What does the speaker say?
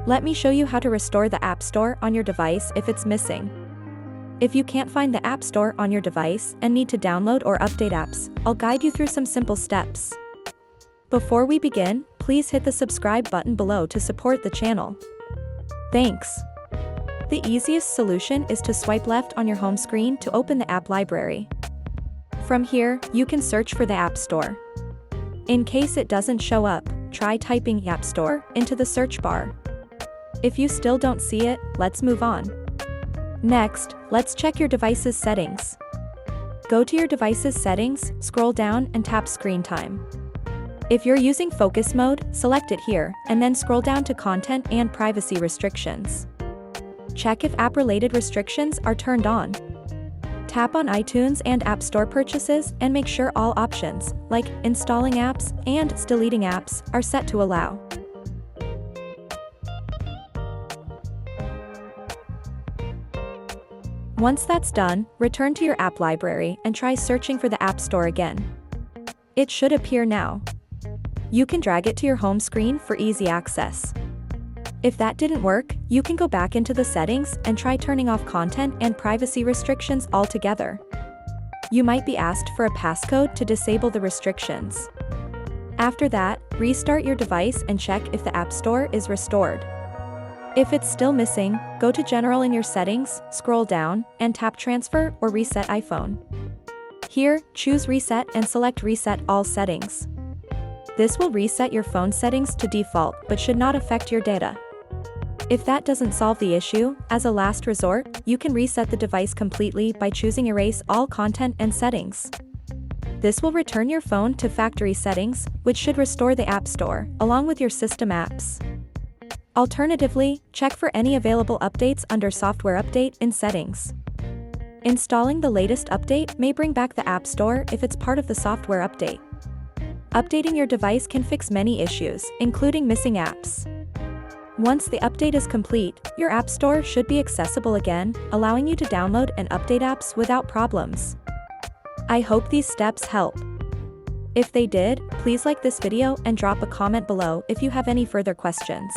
Let me show you how to restore the App Store on your device if it's missing. If you can't find the App Store on your device and need to download or update apps, I'll guide you through some simple steps. Before we begin, please hit the subscribe button below to support the channel. Thanks. The easiest solution is to swipe left on your home screen to open the app library. From here, you can search for the App Store. In case it doesn't show up, try typing App Store into the search bar. If you still don't see it, let's move on. Next, let's check your device's settings. Go to your device's settings, scroll down and tap Screen Time. If you're using focus mode, select it here, and then scroll down to Content and Privacy Restrictions. Check if app-related restrictions are turned on. Tap on iTunes and App Store purchases and make sure all options, like installing apps and deleting apps, are set to allow. Once that's done, return to your app library and try searching for the App Store again. It should appear now. You can drag it to your home screen for easy access. If that didn't work, you can go back into the settings and try turning off content and privacy restrictions altogether. You might be asked for a passcode to disable the restrictions. After that, restart your device and check if the App Store is restored. If it's still missing, go to General in your settings, scroll down, and tap Transfer or Reset iPhone. Here, choose Reset and select Reset All Settings. This will reset your phone settings to default but should not affect your data. If that doesn't solve the issue, as a last resort, you can reset the device completely by choosing Erase All Content and Settings. This will return your phone to factory settings, which should restore the App Store, along with your system apps. Alternatively, check for any available updates under Software Update in Settings. Installing the latest update may bring back the App Store if it's part of the software update. Updating your device can fix many issues, including missing apps. Once the update is complete, your App Store should be accessible again, allowing you to download and update apps without problems. I hope these steps help. If they did, please like this video and drop a comment below if you have any further questions.